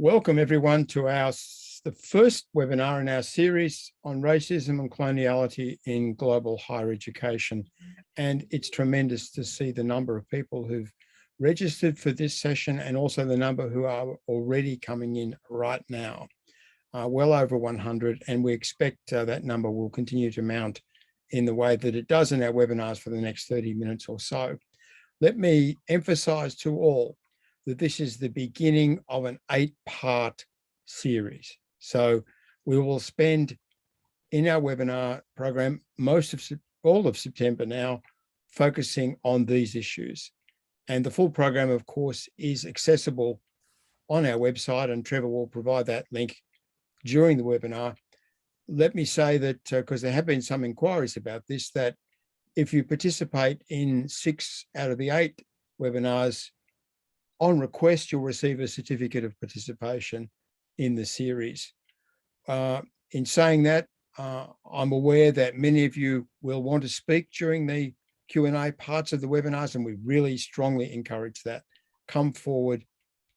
Welcome everyone to the first webinar in our series on racism and coloniality in global higher education. And it's tremendous to see the number of people who've registered for this session and also the number who are already coming in right now, well over 100. And we expect that number will continue to mount in the way that it does in our webinars for the next 30 minutes or so. Let me emphasize to all that this is the beginning of an 8-part series. So we will spend in our webinar program all of September now focusing on these issues. And the full program, of course, is accessible on our website, and Trevor will provide that link during the webinar. Let me say that, because there have been some inquiries about this, that if you participate in 6 out of the 8 webinars, on request, you'll receive a certificate of participation in the series. In saying that, I'm aware that many of you will want to speak during the Q&A parts of the webinars, and we really strongly encourage that. Come forward,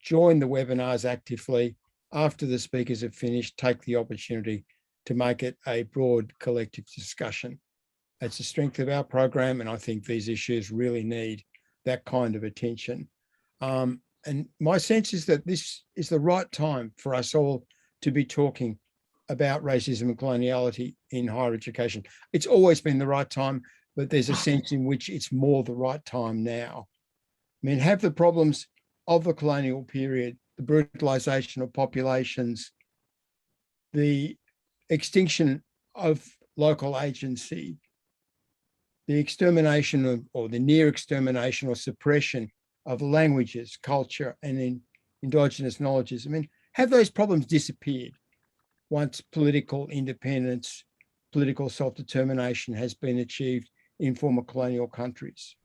join the webinars actively. After the speakers have finished, take the opportunity to make it a broad collective discussion. It's the strength of our program, and I think these issues really need that kind of attention. And my sense is that this is the right time for us all to be talking about racism and coloniality in higher education. It's always been the right time, but there's a sense in which it's more the right time now. I mean, have the problems of the colonial period, the brutalization of populations, the extinction of local agency, the extermination of, or the near extermination or suppression of languages, culture, and indigenous knowledges. I mean, have those problems disappeared once political independence, political self-determination has been achieved in former colonial countries?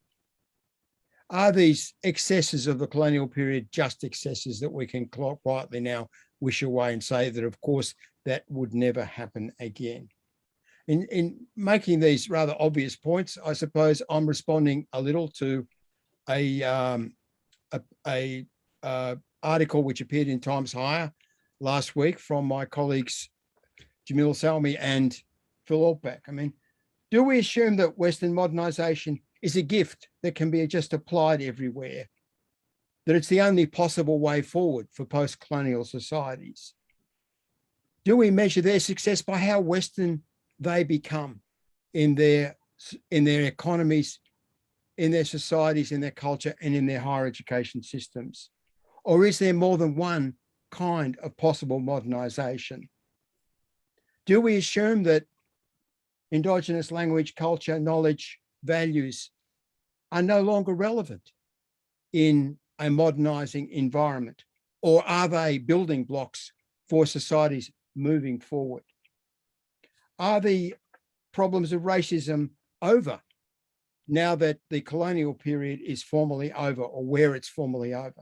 Are these excesses of the colonial period just excesses that we can quietly now wish away and say that, of course, that would never happen again? In making these rather obvious points, I suppose I'm responding a little to a article which appeared in Times Higher last week from my colleagues Jamil Salmi and Phil Altbach. I mean, do we assume that Western modernization is a gift that can be just applied everywhere, that it's the only possible way forward for post-colonial societies? Do we measure their success by how Western they become in their economies, in their societies, in their culture, and in their higher education systems? Or is there more than one kind of possible modernization? Do we assume that indigenous language, culture, knowledge, values are no longer relevant in a modernizing environment? Or are they building blocks for societies moving forward? Are the problems of racism over now that the colonial period is formally over, or where it's formally over?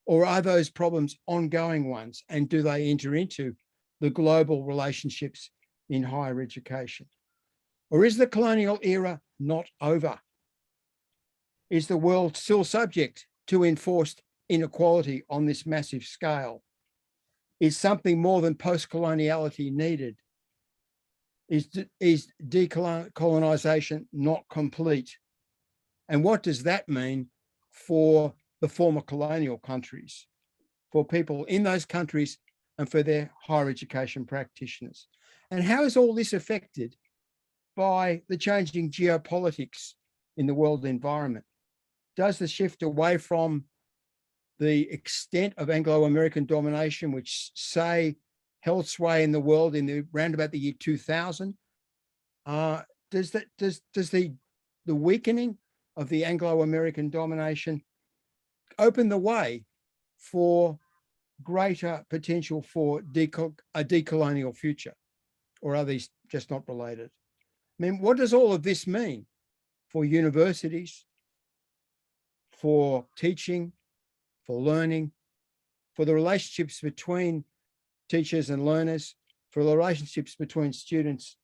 Or are those problems ongoing ones, and do they enter into the global relationships in higher education? Or is the colonial era not over? Is the world still subject to enforced inequality on this massive scale? Is something more than post-coloniality needed? Is decolonization not complete? And what does that mean for the former colonial countries, for people in those countries, and for their higher education practitioners? And how is all this affected by the changing geopolitics in the world environment? Does the shift away from the extent of Anglo-American domination, which held sway in the world in around about the year 2000, does the weakening of the Anglo-American domination open the way for greater potential for a decolonial future? Or are these just not related? I mean, what does all of this mean for universities, for teaching, for learning, for the relationships between teachers and learners, for the relationships between students,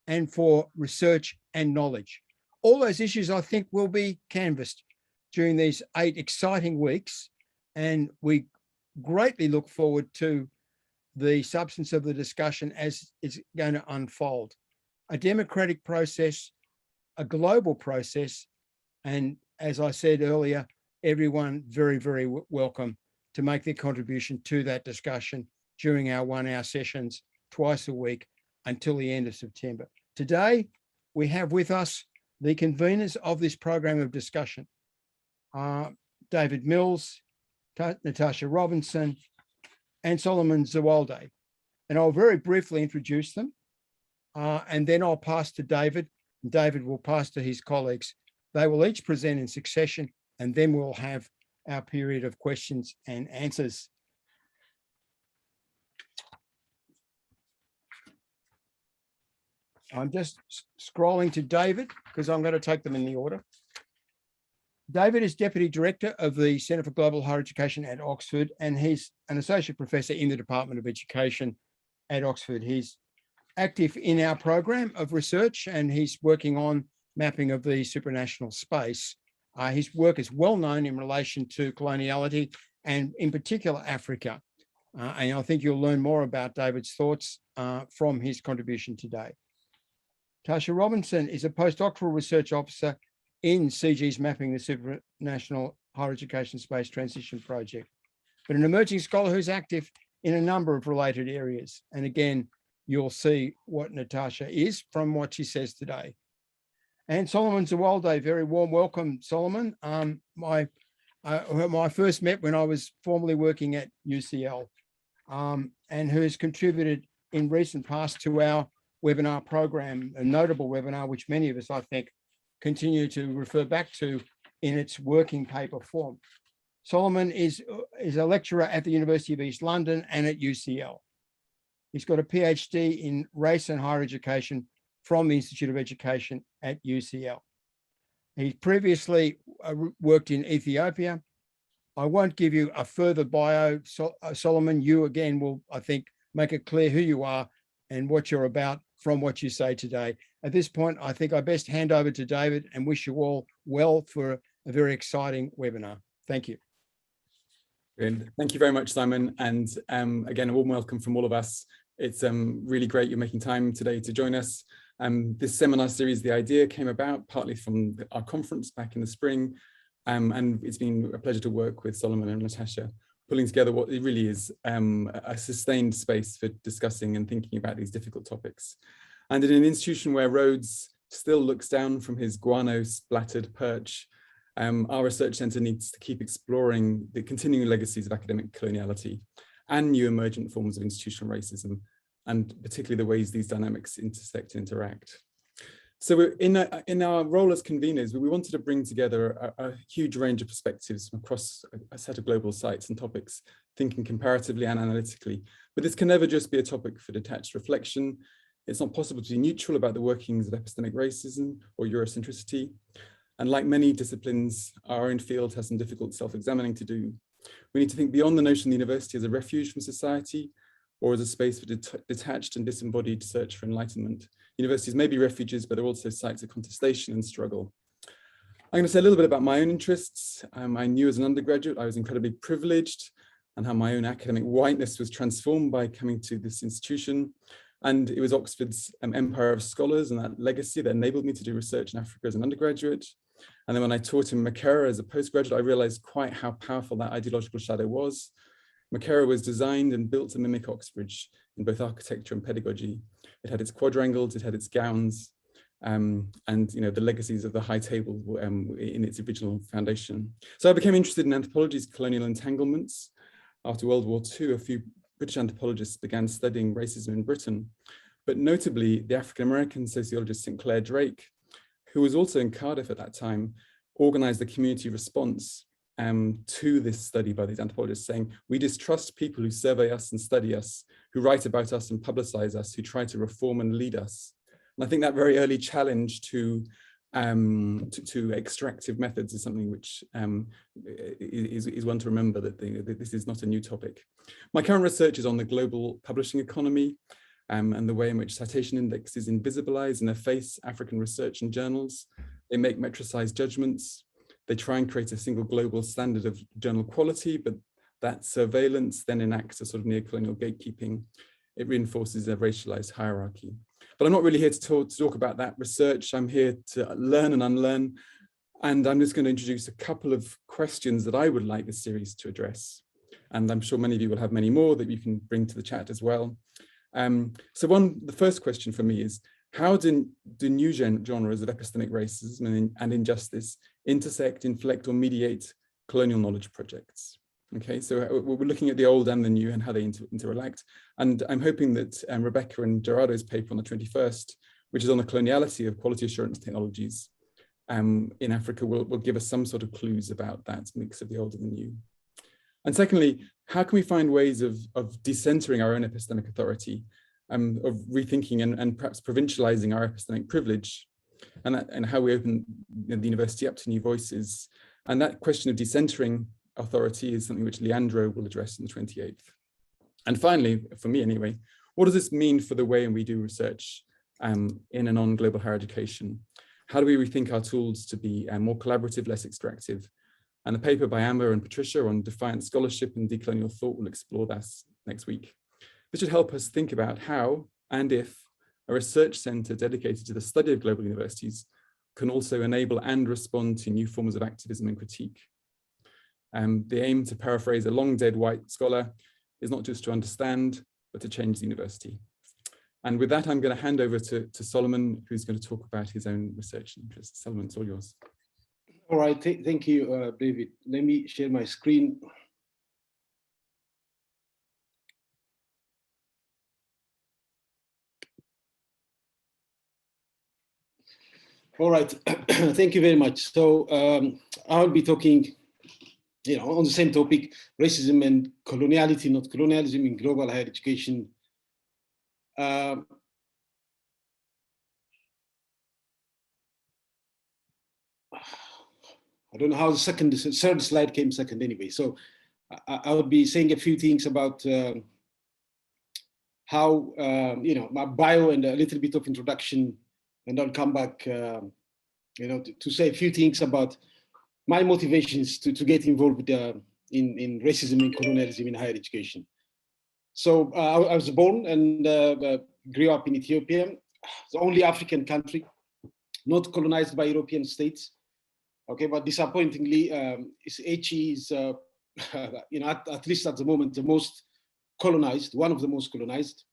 and for research and knowledge? All those issues, I think, will be canvassed during these 8 exciting weeks, and we greatly look forward to the substance of the discussion as it's going to unfold. A democratic process, a global process, and as I said earlier, everyone very, very welcome to make their contribution to that discussion during our 1 hour sessions twice a week until the end of September. Today, we have with us the conveners of this program of discussion, David Mills, Natasha Robinson, and Solomon Zewolde. And I'll very briefly introduce them, and then I'll pass to David, and David will pass to his colleagues. They will each present in succession, and then we'll have our period of questions and answers. I'm just scrolling to David because I'm going to take them in the order. David is Deputy Director of the Centre for Global Higher Education at Oxford, and he's an Associate Professor in the Department of Education at Oxford. He's active in our program of research, and he's working on mapping of the supranational space. His work is well known in relation to coloniality and in particular Africa. And I think you'll learn more about David's thoughts from his contribution today. Natasha Robinson is a postdoctoral research officer in CG's Mapping the Supranational Higher Education Space Transition Project, but an emerging scholar who's active in a number of related areas. And again, you'll see what Natasha is from what she says today. And Solomon Zewolde, very warm welcome, Solomon. I first met when I was formerly working at UCL, and who has contributed in recent past to our webinar program, a notable webinar, which many of us, I think, continue to refer back to in its working paper form. Solomon is a lecturer at the University of East London and at UCL. He's got a PhD in race and higher education from the Institute of Education at UCL. He previously worked in Ethiopia. I won't give you a further bio, Solomon. You again will, I think, make it clear who you are and what you're about from what you say today. At this point, I think I best hand over to David and wish you all well for a very exciting webinar. Thank you. Brilliant. Thank you very much, Simon. And again, a warm welcome from all of us. It's really great you're making time today to join us. This seminar series, the idea came about partly from our conference back in the spring. And it's been a pleasure to work with Solomon and Natasha, pulling together what it really is a sustained space for discussing and thinking about these difficult topics. And in an institution where Rhodes still looks down from his guano-splattered perch, our research centre needs to keep exploring the continuing legacies of academic coloniality and new emergent forms of institutional racism, and particularly the ways these dynamics intersect and interact. So we're in our role as conveners, we wanted to bring together a huge range of perspectives from across a set of global sites and topics, thinking comparatively and analytically. But this can never just be a topic for detached reflection. It's not possible to be neutral about the workings of epistemic racism or Eurocentricity. And like many disciplines, our own field has some difficult self-examining to do. We need to think beyond the notion of the university as a refuge from society or as a space for detached and disembodied search for enlightenment. Universities may be refuges, but they're also sites of contestation and struggle. I'm going to say a little bit about my own interests. I knew as an undergraduate I was incredibly privileged, and how my own academic whiteness was transformed by coming to this institution. And it was Oxford's empire of scholars and that legacy that enabled me to do research in Africa as an undergraduate. And then when I taught in Makerere as a postgraduate, I realized quite how powerful that ideological shadow was. Makerere was designed and built to mimic Oxbridge in both architecture and pedagogy. It had its quadrangles, it had its gowns, and the legacies of the high table in its original foundation. So I became interested in anthropology's colonial entanglements. After World War II, a few British anthropologists began studying racism in Britain, but notably the African-American sociologist Sinclair Drake, who was also in Cardiff at that time, organized a community response to this study by these anthropologists, saying, we distrust people who survey us and study us, who write about us and publicize us, who try to reform and lead us. And I think that very early challenge to extractive methods is something which is one to remember, that this is not a new topic. My current research is on the global publishing economy and the way in which citation indexes invisibilize and efface African research in journals. They make metricized judgments. They try and create a single global standard of journal quality, but that surveillance then enacts a sort of neocolonial gatekeeping. It reinforces a racialized hierarchy. But I'm not really here to talk about that research. I'm here to learn and unlearn. And I'm just going to introduce a couple of questions that I would like this series to address. And I'm sure many of you will have many more that you can bring to the chat as well. So the first question for me is, how do new genres of epistemic racism and injustice intersect, inflect, or mediate colonial knowledge projects? Okay, so we're looking at the old and the new and how they interrelate. And I'm hoping that Rebecca and Gerardo's paper on the 21st, which is on the coloniality of quality assurance technologies in Africa, will give us some sort of clues about that mix of the old and the new. And secondly, how can we find ways of decentering our own epistemic authority, of rethinking and perhaps provincializing our epistemic privilege, and how we open the university up to new voices? And that question of decentering authority is something which Leandro will address on the 28th. And finally, for me anyway, what does this mean for the way in we do research in and on global higher education? How do we rethink our tools to be more collaborative, less extractive? And the paper by Amber and Patricia on defiant scholarship and decolonial thought will explore that next week. This should help us think about how and if a research center dedicated to the study of global universities can also enable and respond to new forms of activism and critique. The aim, to paraphrase a long dead white scholar, is not just to understand, but to change the university. And with that, I'm going to hand over to Solomon, who's going to talk about his own research interests. Solomon, it's all yours. All right, thank you, David. Let me share my screen. All right, thank you very much. So I'll be talking, on the same topic, racism and coloniality, not colonialism, in global higher education. I don't know how the third slide came second anyway. So I would be saying a few things about how, my bio and a little bit of introduction, and I'll come back, to say a few things about my motivations to get involved in racism and colonialism in higher education. So I was born and grew up in Ethiopia, the only African country not colonized by European states. Okay, but disappointingly, CGHE is, at least at the moment, the most colonized, one of the most colonized.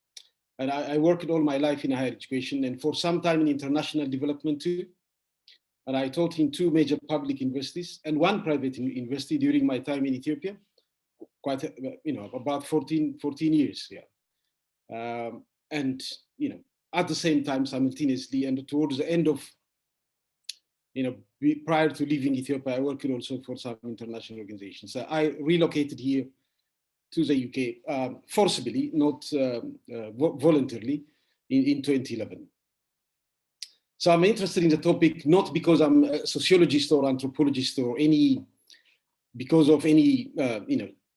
And I worked all my life in higher education and for some time in international development too. And I taught in 2 major public universities and 1 private university during my time in Ethiopia, about 14 years. Yeah. And, at the same time, simultaneously, and towards the end of, prior to leaving Ethiopia, I worked also for some international organizations. So I relocated here to the UK forcibly, not voluntarily, in 2011. So I'm interested in the topic, not because I'm a sociologist or anthropologist or because of any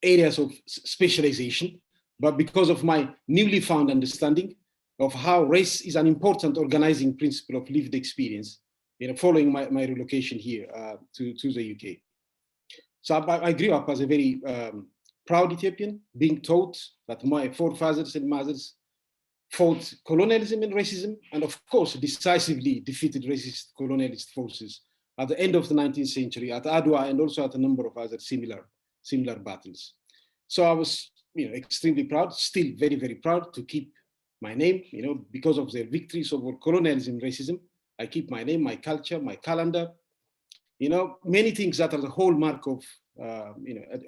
areas of specialization, but because of my newly found understanding of how race is an important organizing principle of lived experience, following my relocation here to the UK. So I grew up as a very proud Ethiopian, being taught that my forefathers and mothers fought colonialism and racism, and of course, decisively defeated racist colonialist forces at the end of the 19th century at Adwa and also at a number of other similar battles. So I was, extremely proud, still very, very proud to keep my name, because of their victories over colonialism and racism. I keep my name, my culture, my calendar, many things that are the hallmark of, a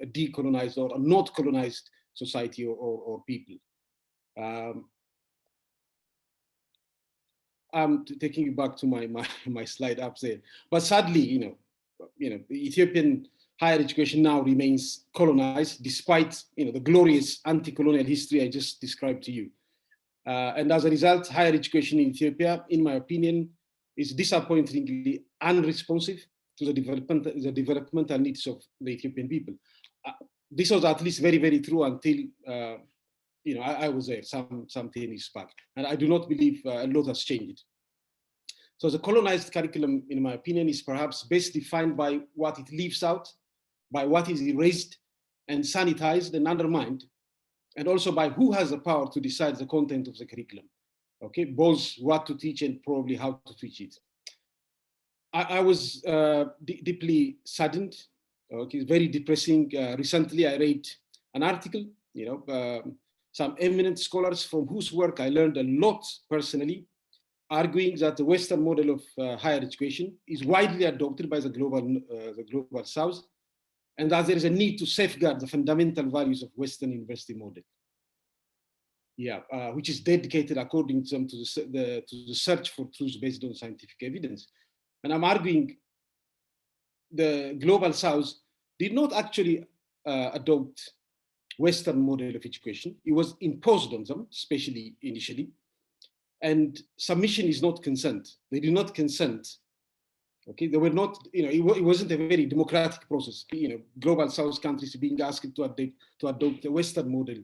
decolonized or a not colonized society or people. I'm taking you back to my slide up there. But sadly, Ethiopian higher education now remains colonized despite the glorious anti-colonial history I just described to you. And as a result, higher education in Ethiopia, in my opinion, is disappointingly unresponsive to the developmental needs of the Ethiopian people. This was at least very, very true until I was there some 10 years back, and I do not believe a lot has changed. So the colonized curriculum, in my opinion, is perhaps best defined by what it leaves out, by what is erased, and sanitized and undermined, and also by who has the power to decide the content of the curriculum. Okay, both what to teach and probably how to teach it. I was deeply saddened. Okay, very depressing. Recently, I read an article, some eminent scholars from whose work I learned a lot personally, arguing that the Western model of higher education is widely adopted by the global South, and that there is a need to safeguard the fundamental values of Western university model. Yeah, which is dedicated, according to them, to the search for truth based on scientific evidence. And I'm arguing the global South did not actually adopt Western model of education. It was imposed on them, especially initially. And submission is not consent. They did not consent. Okay, they were not, it wasn't a very democratic process. Global South countries being asked to adopt the Western model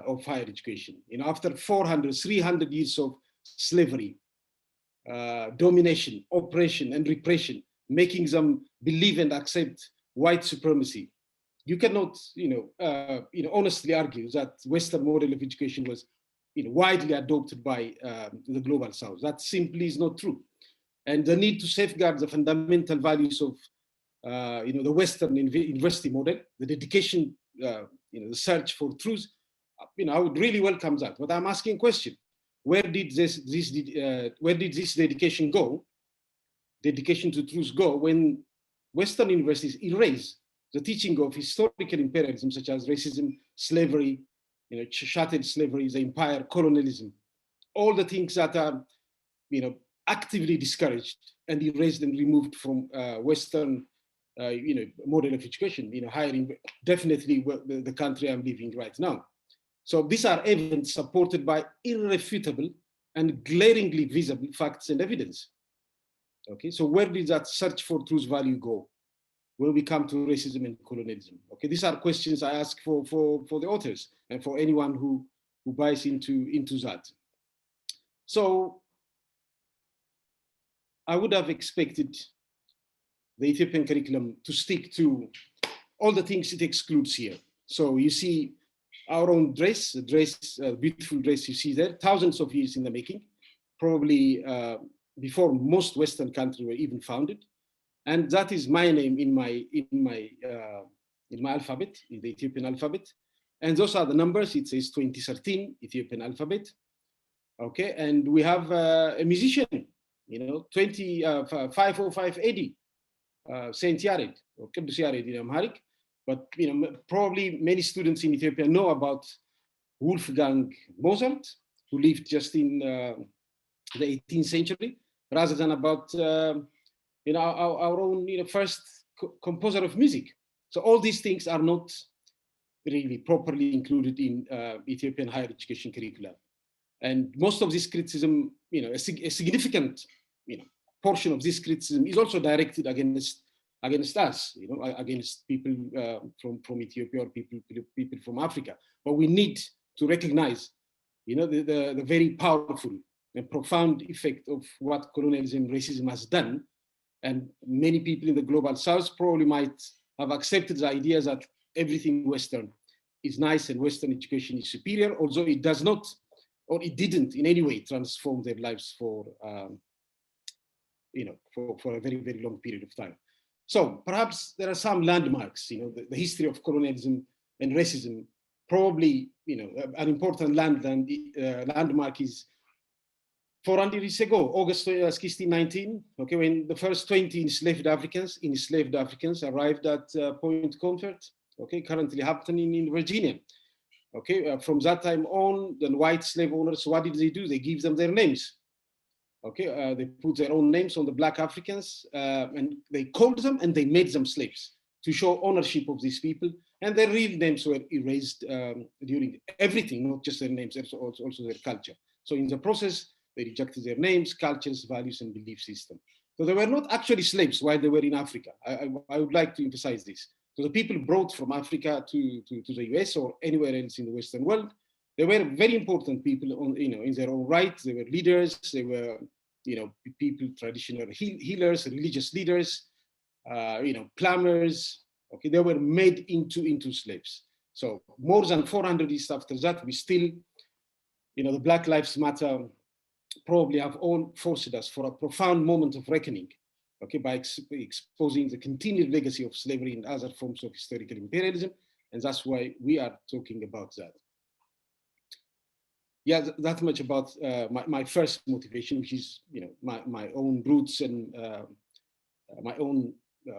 of higher education. After 400, 300 years of slavery, domination, oppression, and repression, making them believe and accept white supremacy, you cannot, honestly argue that Western model of education was, widely adopted by the global South. That simply is not true. And the need to safeguard the fundamental values of, the Western university model, the dedication, the search for truth, I would really welcome that. But I'm asking a question: where did this dedication go? Dedication to truth go when Western universities erase the teaching of historical imperialism such as racism, slavery, chattel slavery, the empire, colonialism, all the things that are, actively discouraged and erased and removed from Western, model of education, definitely the country I'm living right now. So these are evidence supported by irrefutable and glaringly visible facts and evidence. Okay, so where did that search for truth value go when we come to racism and colonialism? Okay, these are questions I ask for the authors and for anyone who buys into that. So I would have expected the Ethiopian curriculum to stick to all the things it excludes here. So you see our own dress, beautiful dress you see there, thousands of years in the making, probably before most Western countries were even founded. And that is my name in my alphabet, in the Ethiopian alphabet. And those are the numbers. It says 2013 Ethiopian alphabet. Okay, and we have a musician, 505 AD, Saint Yared, or Kedus Yared in Amharic. But probably many students in Ethiopia know about Wolfgang Mozart, who lived just in the 18th century, rather than about our own first composer of music. So all these things are not really properly included in Ethiopian higher education curricula. And most of this criticism, a significant portion of this criticism is also directed against us, against people from Ethiopia or people from Africa. But we need to recognize, the very powerful and profound effect of what colonialism, racism has done. And many people in the global South probably might have accepted the idea that everything Western is nice and Western education is superior, although it does not, or it didn't in any way transform their lives for a very, very long period of time. So perhaps there are some landmarks, the history of colonialism and racism. Probably, an important landmark is 400 years ago, August 1619, okay, when the first 20 enslaved Africans arrived at Point Comfort, okay, currently happening in Virginia. Okay, from that time on, the white slave owners, what did they do? They give them their names. Okay, they put their own names on the black Africans, and they called them and they made them slaves to show ownership of these people. And their real names were erased during everything, not just their names, also their culture. So in the process, they rejected their names, cultures, values, and belief system. So they were not actually slaves while they were in Africa. I would like to emphasize this. So the people brought from Africa to the US or anywhere else in the Western world, they were very important people in their own right. They were leaders, they were people, traditional healers, religious leaders, plumbers, Okay, they were made into slaves. So more than 400 years after that, we still, the Black Lives Matter probably have all forced us for a profound moment of reckoning, okay, by exposing the continued legacy of slavery and other forms of historical imperialism. And that's why we are talking about that. Yeah, that much about my first motivation, which is, my own roots and my own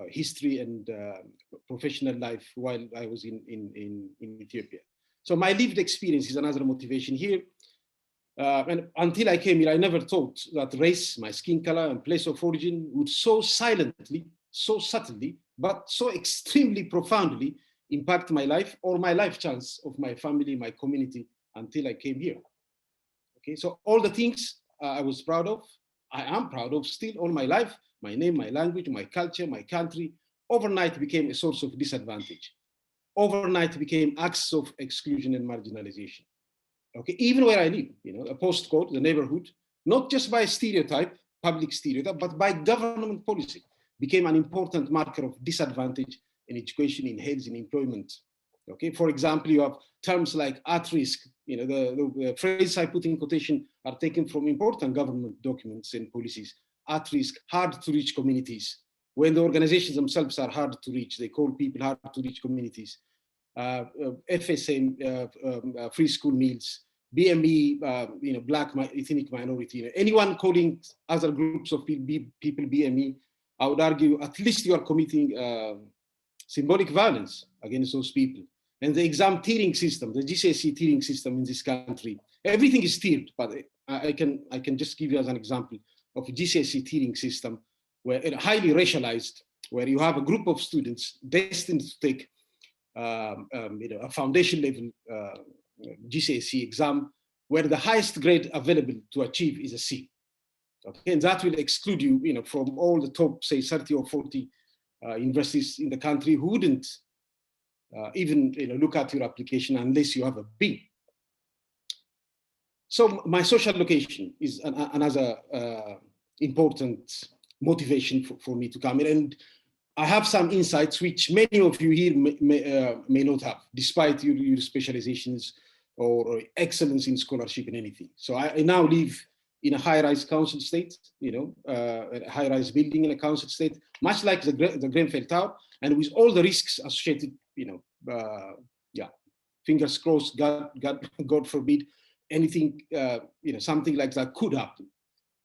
history and professional life while I was in Ethiopia. So my lived experience is another motivation here. And until I came here, I never thought that race, my skin color and place of origin would so silently, so subtly, but so extremely profoundly impact my life or my life chance of my family, my community, until I came here. Okay, so all the things I was proud of, I am proud of still all my life, my name, my language, my culture, my country, overnight became a source of disadvantage. Overnight became acts of exclusion and marginalization. Okay, even where I live, a postcode, the neighborhood, not just by stereotype, public stereotype, but by government policy, became an important marker of disadvantage in education, in health, in employment. Okay, for example, you have terms like at risk. The phrases I put in quotation are taken from important government documents and policies. At risk, hard to reach communities. When the organizations themselves are hard to reach, they call people hard to reach communities. FSM, free school meals, BME, Black ethnic minority. Anyone calling other groups of people BME, I would argue at least you are committing symbolic violence against those people. And the exam tiering system, the GCSE tiering system in this country, everything is tiered. But I can just give you as an example of a GCSE tiering system where highly racialized, where you have a group of students destined to take a foundation level GCSE exam, where the highest grade available to achieve is a C. Okay, and that will exclude you, from all the top, say 30 or 40 universities in the country who wouldn't even look at your application unless you have a B. So my social location is another important motivation for me to come here. And I have some insights which many of you here may not have, despite your specializations or excellence in scholarship and anything. So I now live in a high-rise council estate, a high-rise building in a council estate, much like the Grenfell Tower, and with all the risks associated, fingers crossed, God forbid, anything, something like that could happen.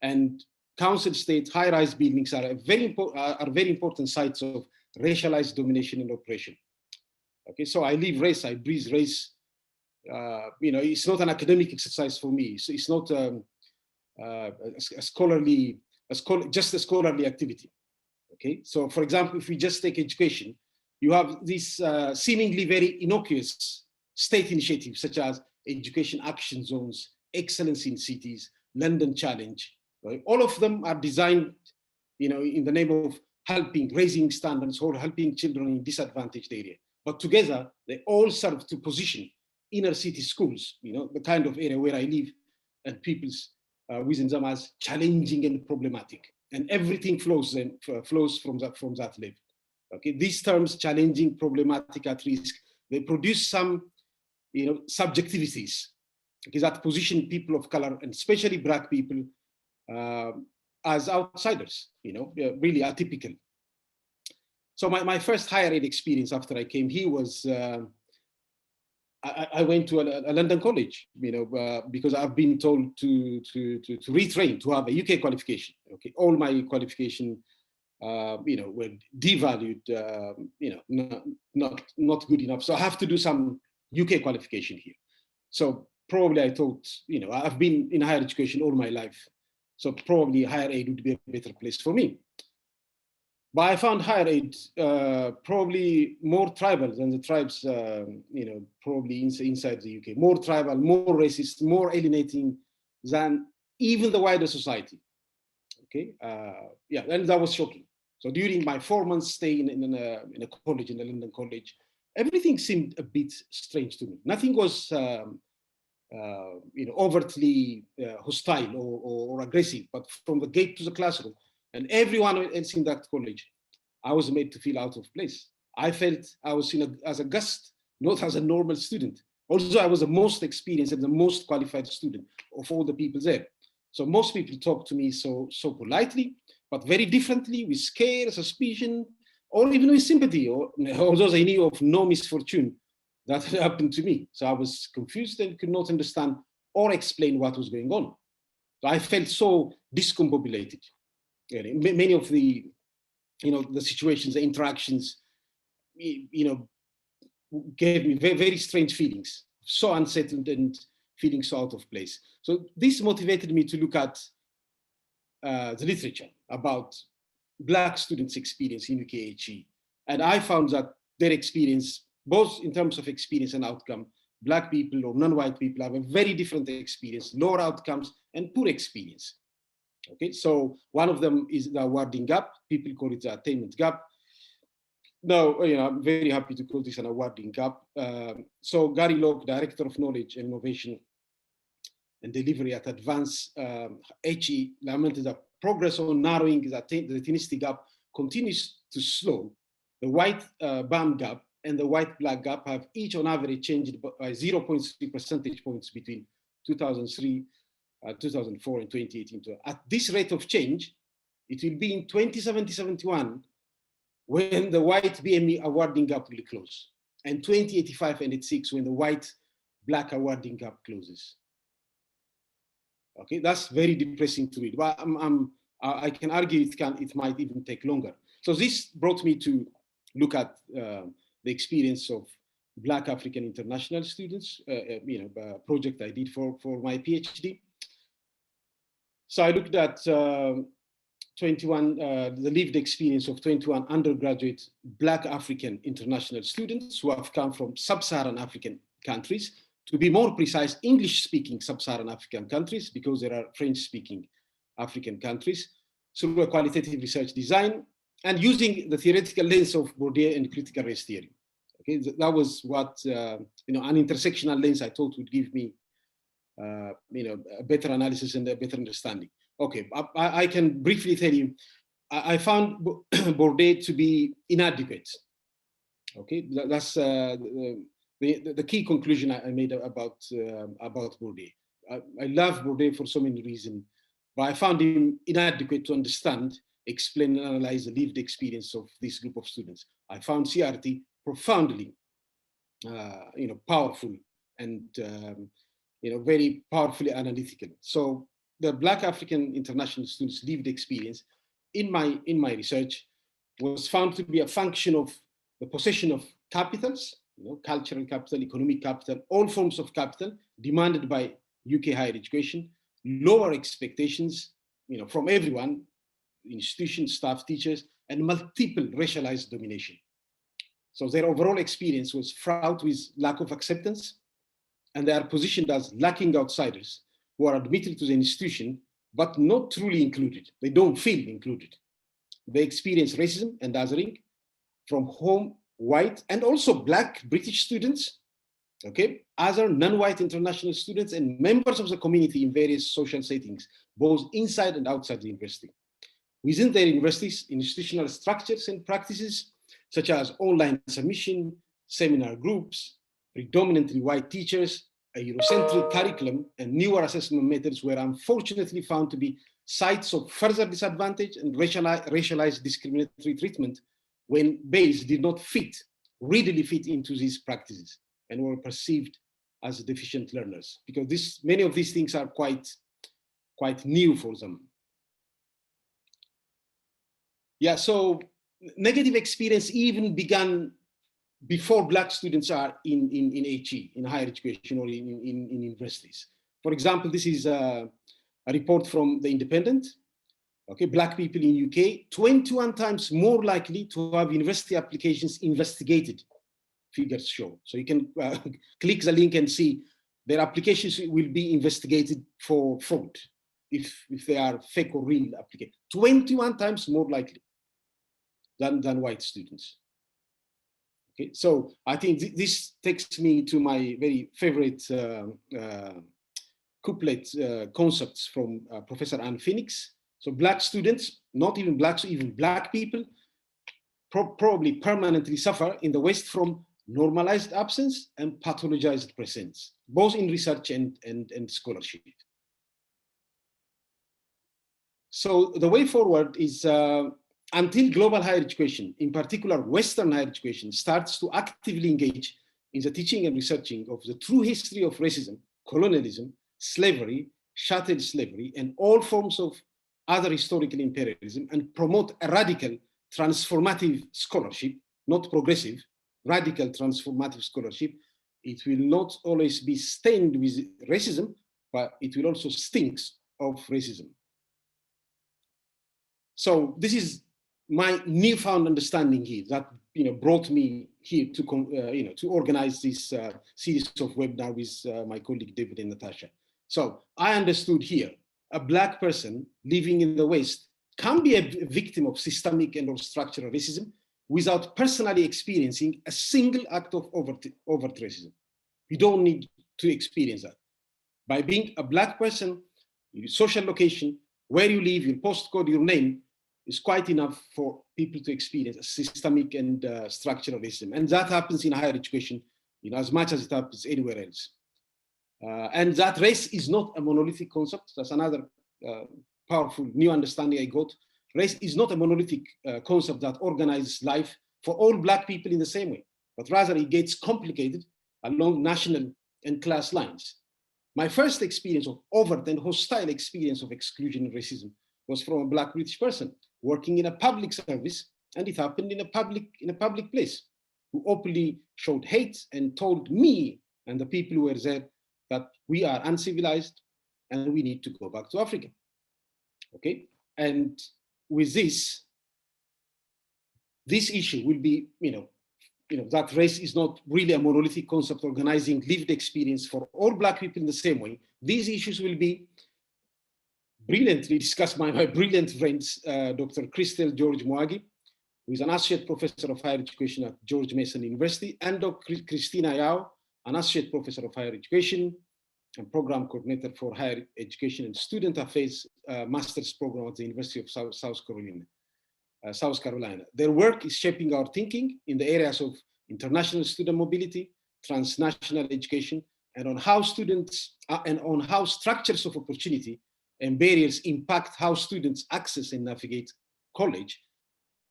And council estate, high-rise buildings are very important sites of racialized domination and oppression. Okay, so I live race, I breathe race. It's not an academic exercise for me. So it's not just a scholarly activity. Okay, so for example, if we just take education, you have these seemingly very innocuous state initiatives such as education action zones, excellence in cities, London Challenge. Right? All of them are designed, in the name of raising standards or helping children in disadvantaged area. But together, they all serve to position inner city schools, the kind of area where I live, and people's within them as challenging and problematic. And everything flows from that level. Okay, these terms, challenging, problematic, at risk, they produce some, subjectivities, okay, that position people of color and especially Black people as outsiders, really atypical. So my first higher ed experience after I came here was I went to a London college, because I've been told to retrain to have a UK qualification. Okay, all my qualification, were devalued, not good enough. So I have to do some UK qualification here. So probably I thought, I've been in higher education all my life, so probably higher ed would be a better place for me. But I found higher ed probably more tribal than the tribes, probably inside the UK, more tribal, more racist, more alienating than even the wider society. Okay, and that was shocking. So during my 4 months stay in a college, in a London college, everything seemed a bit strange to me. Nothing was, overtly hostile or aggressive, but from the gate to the classroom, and everyone else in that college, I was made to feel out of place. I felt I was seen as a guest, not as a normal student. Also, I was the most experienced and the most qualified student of all the people there. So most people talk to me so politely, but very differently, with scare, suspicion, or even with sympathy, although they knew of no misfortune that had happened to me. So I was confused and could not understand or explain what was going on. So I felt so discombobulated. Many of the, the situations, the interactions, gave me very, very strange feelings, so unsettled and feeling so out of place. So this motivated me to look at the literature about Black students' experience in UKHE. And I found that their experience, both in terms of experience and outcome, Black people or non-white people have a very different experience, lower outcomes and poor experience. Okay, so one of them is the awarding gap. People call it the attainment gap. Now, I'm very happy to call this an awarding gap. So Gary Locke, Director of Knowledge and Innovation and Delivery at Advance HE, lamented that progress on narrowing the ethnicity gap continues to slow. The white BAM gap and the white-black gap have each on average changed by 0.3 percentage points between 2003, 2004 and 2018. So at this rate of change, it will be in 2070-71 when the white BME awarding gap will close, and 2085 and 86 when the white-black awarding gap closes. Okay, that's very depressing to read. But I can argue it might even take longer. So this brought me to look at the experience of Black African international students, a project I did for my PhD. So I looked at 21, the lived experience of 21 undergraduate Black African international students who have come from sub-Saharan African countries. To be more precise, English-speaking sub-Saharan African countries, because there are French-speaking African countries, through a qualitative research design and using the theoretical lens of Bourdieu and critical race theory. Okay, that was what an intersectional lens I thought would give me, a better analysis and a better understanding. Okay, I can briefly tell you, I found Bourdieu to be inadequate. Okay, that's the key conclusion I made about Bourdieu. I love Bourdieu for so many reasons, but I found him inadequate to understand, explain, and analyze the lived experience of this group of students. I found CRT profoundly, powerful and very powerfully analytical. So the Black African international students' lived experience in my research was found to be a function of the possession of capitals, cultural capital, economic capital, all forms of capital demanded by UK higher education, lower expectations, from everyone, institutions, staff, teachers, and multiple racialized domination. So their overall experience was fraught with lack of acceptance, and they are positioned as lacking outsiders who are admitted to the institution, but not truly included. They don't feel included. They experience racism and othering from home, white, and also Black British students, okay, other non-white international students and members of the community in various social settings, both inside and outside the university. Within their universities, institutional structures and practices, such as online submission, seminar groups, predominantly white teachers, a Eurocentric curriculum, and newer assessment methods were unfortunately found to be sites of further disadvantage and racialized discriminatory treatment when Bayes did not readily fit into these practices and were perceived as deficient learners, because many of these things are quite new for them. Yeah, so negative experience even began before Black students are in HE, in higher education or in universities. For example, this is a report from The Independent. Okay, Black people in UK, 21 times more likely to have university applications investigated, figures show. So you can click the link and see their applications will be investigated for fraud if they are fake or real applications. 21 times more likely than white students. Okay, so I think this takes me to my very favorite couplet concepts from Professor Anne Phoenix. So Black students, not even Blacks, even Black people, probably permanently suffer in the West from normalized absence and pathologized presence, both in research and scholarship. So the way forward is until global higher education, in particular Western higher education, starts to actively engage in the teaching and researching of the true history of racism, colonialism, slavery, chattel slavery, and all forms of other historical imperialism, and promote a radical transformative scholarship, not progressive, radical transformative scholarship, it will not always be stained with racism, but it will also stink of racism. So this is my newfound understanding here that brought me here to to organize this series of webinars with my colleague David and Natasha. So I understood here a Black person living in the West can be a victim of systemic and or structural racism without personally experiencing a single act of overt racism. You don't need to experience that. By being a Black person, your social location, where you live, your postcode, your name, is quite enough for people to experience a systemic and structural racism. And that happens in higher education, as much as it happens anywhere else. And that race is not a monolithic concept. That's another powerful new understanding I got. Race is not a monolithic concept that organizes life for all Black people in the same way, but rather it gets complicated along national and class lines. My first experience of overt and hostile experience of exclusion and racism was from a Black British person working in a public service, and it happened in a public place, who openly showed hate and told me and the people who were there that we are uncivilized and we need to go back to Africa. Okay, and with this issue will be, that race is not really a monolithic concept organizing lived experience for all Black people in the same way. These issues will be brilliantly discussed by my brilliant friends, Dr. Kirsten George Mwagi, who is an associate professor of higher education at George Mason University, and Dr. Christina Yao, an associate professor of higher education and program coordinator for higher education and student affairs master's program at the University of South Carolina. Their work is shaping our thinking in the areas of international student mobility, transnational education, and on how students and on how structures of opportunity and barriers impact how students access and navigate college.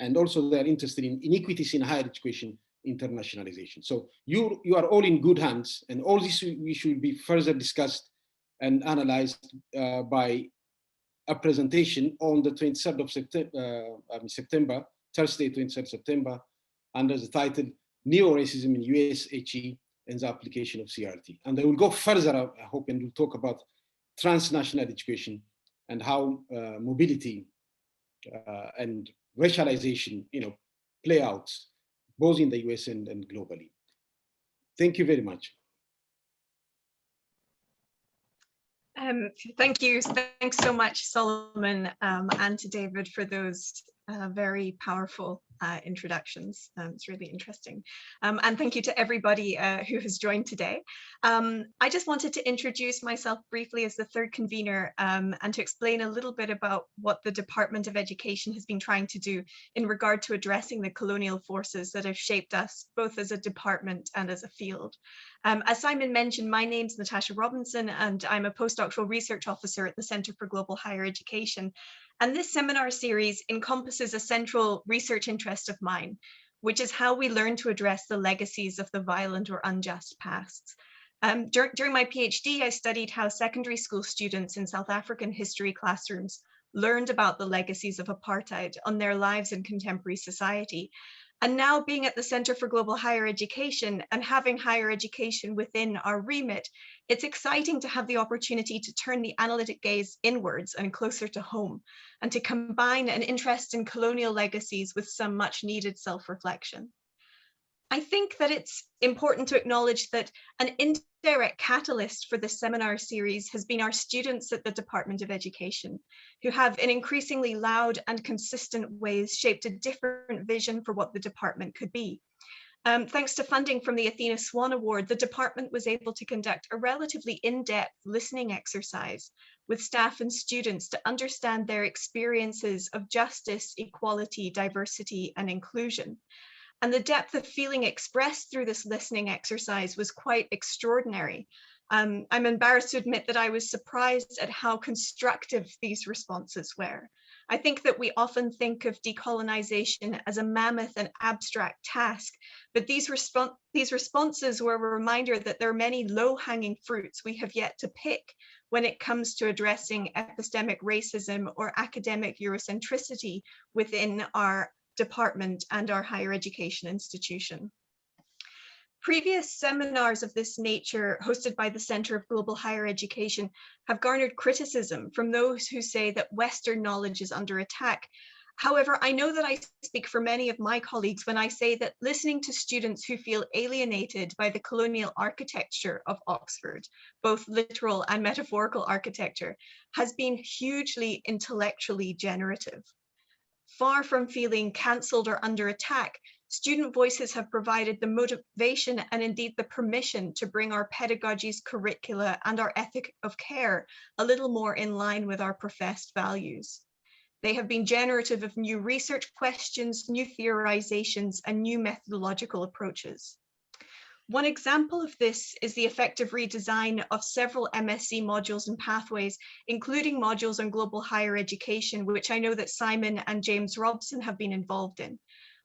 And also they're interested in inequities in higher education, internationalization. So you are all in good hands, and all this we should be further discussed and analyzed by a presentation on the 23rd of September, Thursday, 23rd September, under the title Neo-Racism in USHE and the Application of CRT. And they will go further, I hope, and we'll talk about transnational education and how mobility and racialization, play out both in the US and globally. Thank you very much. Thank you. Thanks so much, Solomon, and to David for those very powerful introductions. It's really interesting. And thank you to everybody who has joined today. I just wanted to introduce myself briefly as the third convener and to explain a little bit about what the Department of Education has been trying to do in regard to addressing the colonial forces that have shaped us both as a department and as a field. As Simon mentioned, my name's Natasha Robinson, and I'm a postdoctoral research officer at the Center for Global Higher Education. And this seminar series encompasses a central research interest of mine, which is how we learn to address the legacies of the violent or unjust pasts. During my PhD, I studied how secondary school students in South African history classrooms learned about the legacies of apartheid on their lives in contemporary society. And now being at the Center for Global Higher Education and having higher education within our remit, it's exciting to have the opportunity to turn the analytic gaze inwards and closer to home, and to combine an interest in colonial legacies with some much needed self-reflection. I think that it's important to acknowledge that an indirect catalyst for this seminar series has been our students at the Department of Education, who have in increasingly loud and consistent ways shaped a different vision for what the department could be. Thanks to funding from the Athena Swan Award, the department was able to conduct a relatively in-depth listening exercise with staff and students to understand their experiences of justice, equality, diversity, and inclusion. And the depth of feeling expressed through this listening exercise was quite extraordinary. I'm embarrassed to admit that I was surprised at how constructive these responses were. I think that we often think of decolonization as a mammoth and abstract task, but these responses were a reminder that there are many low-hanging fruits we have yet to pick when it comes to addressing epistemic racism or academic Eurocentricity within our department and our higher education institution. Previous seminars of this nature hosted by the Center of Global Higher Education have garnered criticism from those who say that Western knowledge is under attack. However, I know that I speak for many of my colleagues when I say that listening to students who feel alienated by the colonial architecture of Oxford, both literal and metaphorical architecture, has been hugely intellectually generative. Far from feeling cancelled or under attack, student voices have provided the motivation and indeed the permission to bring our pedagogies, curricula, and our ethic of care a little more in line with our professed values. They have been generative of new research questions, new theorizations, and new methodological approaches. One example of this is the effective redesign of several MSc modules and pathways, including modules on global higher education, which I know that Simon and James Robson have been involved in.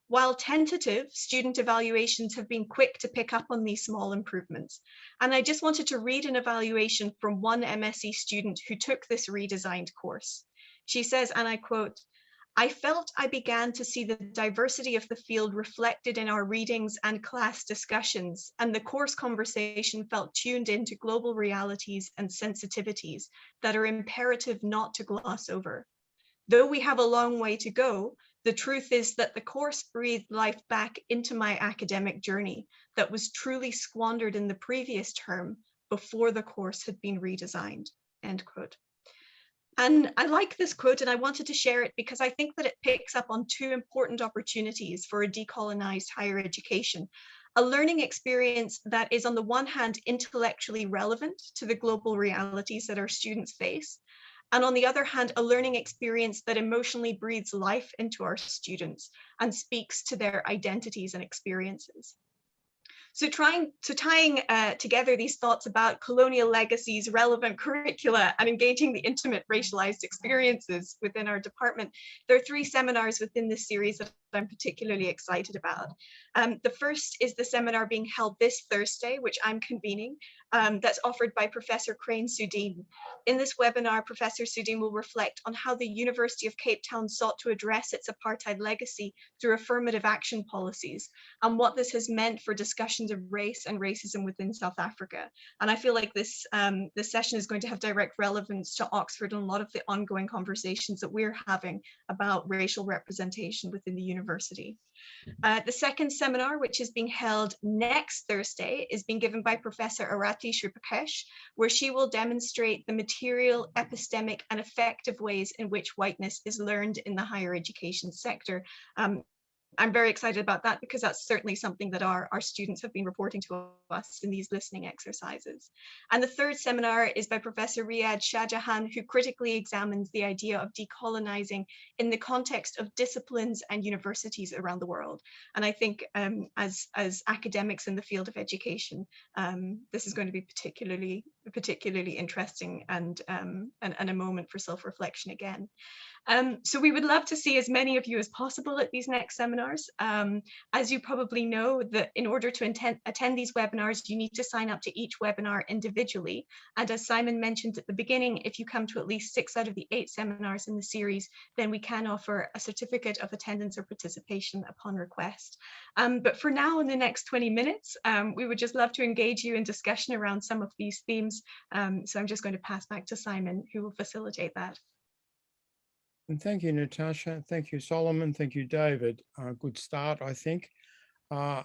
While tentative, student evaluations have been quick to pick up on these small improvements. And I just wanted to read an evaluation from one MSc student who took this redesigned course. She says, and I quote, "I felt I began to see the diversity of the field reflected in our readings and class discussions, and the course conversation felt tuned into global realities and sensitivities that are imperative not to gloss over. Though we have a long way to go, the truth is that the course breathed life back into my academic journey that was truly squandered in the previous term before the course had been redesigned," end quote. And I like this quote, and I wanted to share it because I think that it picks up on two important opportunities for a decolonized higher education. A learning experience that is, on the one hand, intellectually relevant to the global realities that our students face, and on the other hand, a learning experience that emotionally breathes life into our students and speaks to their identities and experiences. So tying together these thoughts about colonial legacies, relevant curricula, and engaging the intimate racialized experiences within our department, there are three seminars within this series that I'm particularly excited about. The first is the seminar being held this Thursday, which I'm convening, that's offered by Professor Crane Sudin. In this webinar, Professor Sudin will reflect on how the University of Cape Town sought to address its apartheid legacy through affirmative action policies, and what this has meant for discussions of race and racism within South Africa. And I feel like this session is going to have direct relevance to Oxford and a lot of the ongoing conversations that we're having about racial representation within the university. The second seminar, which is being held next Thursday, is being given by Professor Arati Sripakesh, where she will demonstrate the material, epistemic, and effective ways in which whiteness is learned in the higher education sector. I'm very excited about that because that's certainly something that our students have been reporting to us in these listening exercises. And the third seminar is by Professor Riyad Shahjahan, who critically examines the idea of decolonizing in the context of disciplines and universities around the world. And I think as academics in the field of education, this is going to be particularly interesting and a moment for self-reflection again. So we would love to see as many of you as possible at these next seminars. As you probably know, that in order to attend these webinars, you need to sign up to each webinar individually. And as Simon mentioned at the beginning, if you come to at least 6 out of the 8 seminars in the series, then we can offer a certificate of attendance or participation upon request. But for now, in the next 20 minutes, we would just love to engage you in discussion around some of these themes. So I'm just going to pass back to Simon, who will facilitate that. And thank you, Natasha. Thank you, Solomon. Thank you, David. Good start, I think. I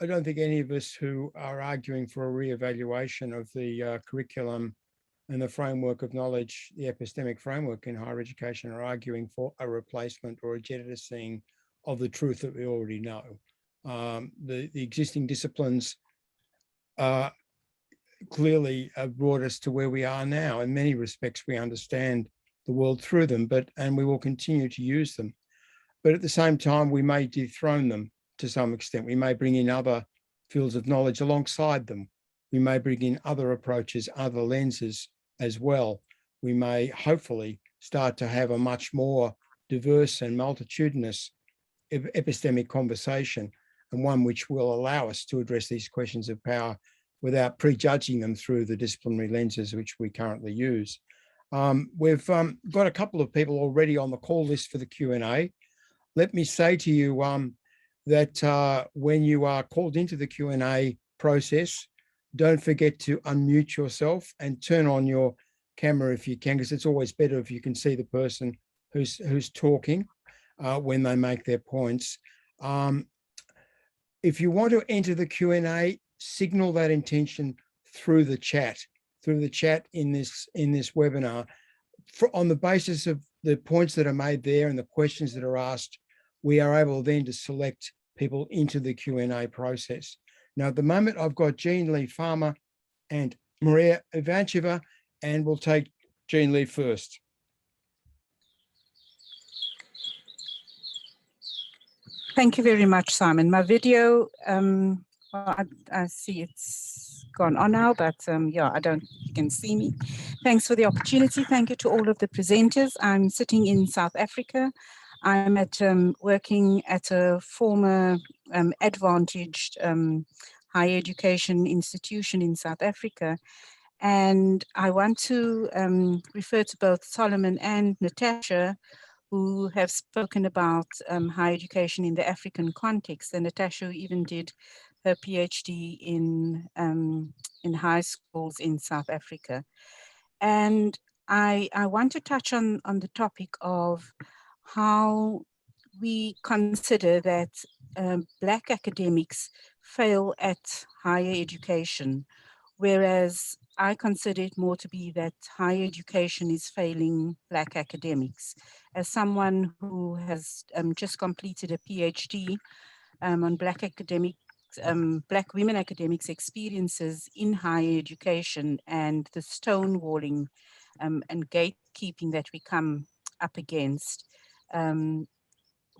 don't think any of us who are arguing for a re-evaluation of the curriculum and the framework of knowledge, the epistemic framework in higher education, are arguing for a replacement or a jettisoning of the truth that we already know. The existing disciplines clearly brought us to where we are now. In many respects, we understand the world through them, and we will continue to use them. But at the same time, we may dethrone them to some extent. We may bring in other fields of knowledge alongside them. We may bring in other approaches, other lenses as well. We may hopefully start to have a much more diverse and multitudinous epistemic conversation, and one which will allow us to address these questions of power without prejudging them through the disciplinary lenses which we currently use. We've got a couple of people already on the call list for the Q&A. Let me say to you that when you are called into the Q&A process, don't forget to unmute yourself and turn on your camera if you can, because it's always better if you can see the person who's talking when they make their points. If you want to enter the Q&A, signal that intention through the chat in this webinar. On the basis of the points that are made there and the questions that are asked, we are able then to select people into the Q&A process. Now, at the moment, I've got Jean Lee Farmer and Maria Ivancheva, and we'll take Jean Lee first. Thank you very much, Simon. My video, well, I see it's gone on now, but yeah, you can see me. Thanks for the opportunity. Thank you to all of the presenters. I'm sitting in South Africa. I'm working at a former advantaged higher education institution in South Africa. And I want to refer to both Solomon and Natasha, who have spoken about higher education in the African context. And Natasha even did her PhD in high schools in South Africa. And I want to touch on the topic of how we consider that Black academics fail at higher education, whereas I consider it more to be that higher education is failing Black academics. As someone who has just completed a PhD on Black women academics' experiences in higher education and the stonewalling and gatekeeping that we come up against,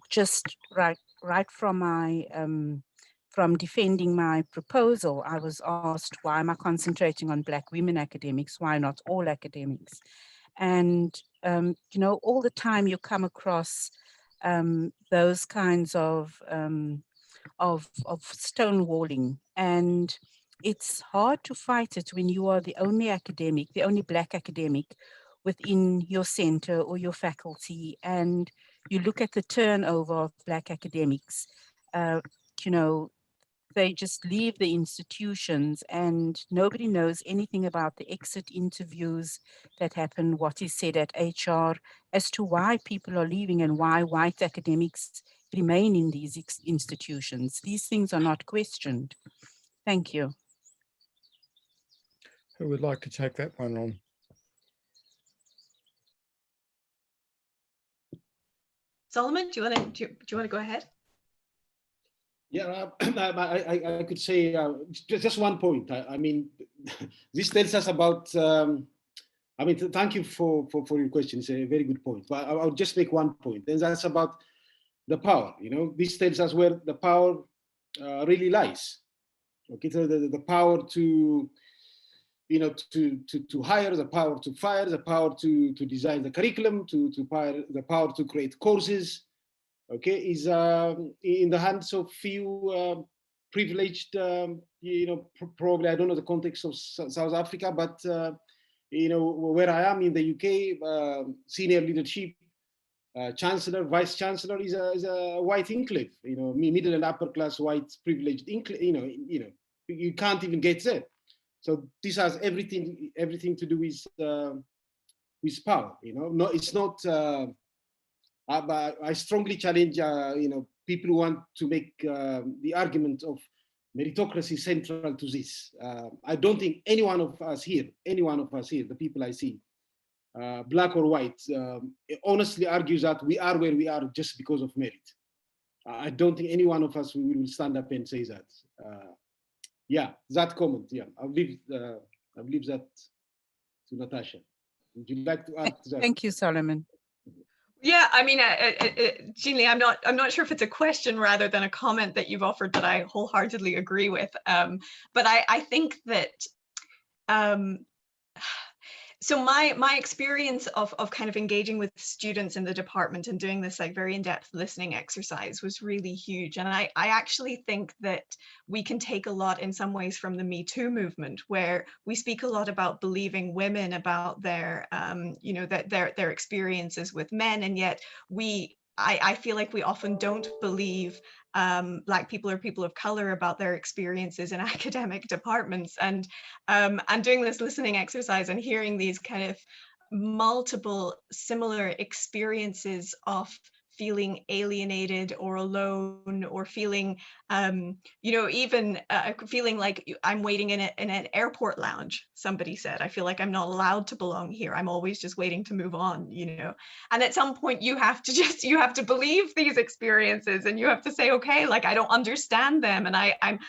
just right from my from defending my proposal, I was asked, why am I concentrating on Black women academics? Why not all academics? And, you know, all the time you come across those kinds of stonewalling, and it's hard to fight it when you are the only academic, the only Black academic within your center or your faculty, and you look at the turnover of Black academics, you know, they just leave the institutions and nobody knows anything about the exit interviews that happen, what is said at HR, as to why people are leaving and why white academics remain in these institutions. These things are not questioned. Thank you. Who would like to take that one on? Solomon, do you want to go ahead? Yeah, I could say just one point. I mean, this tells us about. I mean, thank you for your question. It's a very good point. But I'll just make one point, and that's about the power. You know, this tells us where the power really lies. Okay, so the power to, you know, to hire, the power to fire, the power to design the curriculum, the power to create courses. Okay, is in the hands of few privileged, you know, probably I don't know the context of South Africa, but you know, where I am in the UK, senior leadership, chancellor, vice chancellor is a white enclave. You know, middle and upper class white privileged enclave. You know, you can't even get there. So this has everything to do with power. You know, no, it's not. But I strongly challenge, you know, people who want to make the argument of meritocracy central to this. I don't think any one of us here, the people I see, Black or white, honestly argues that we are where we are just because of merit. I don't think any one of us will stand up and say that. Yeah, that comment. Yeah, I'll leave that to Natasha. Would you like to add to that? Thank you, Solomon. Yeah, I mean, Jean-Lee, I'm not sure if it's a question rather than a comment that you've offered that I wholeheartedly agree with. But I think that so my experience of kind of engaging with students in the department and doing this like very in-depth listening exercise was really huge. And I actually think that we can take a lot in some ways from the Me Too movement, where we speak a lot about believing women about their, you know, that their experiences with men, and yet I feel like we often don't believe Black people or people of color about their experiences in academic departments. And doing this listening exercise and hearing these kind of multiple similar experiences of feeling alienated or alone, or feeling, you know, even feeling like I'm waiting in an airport lounge, somebody said. I feel like I'm not allowed to belong here. I'm always just waiting to move on, you know. And at some point you have to believe these experiences, and you have to say, okay, like I don't understand them, and I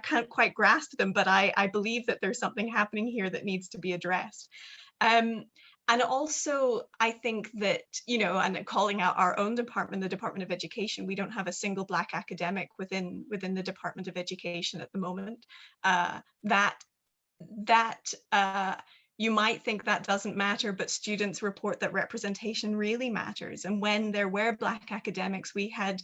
can't quite grasp them, but I believe that there's something happening here that needs to be addressed. And also, I think that, you know, and calling out our own department, the Department of Education, we don't have a single Black academic within the Department of Education at the moment. You might think that doesn't matter, but students report that representation really matters. And when there were Black academics, we had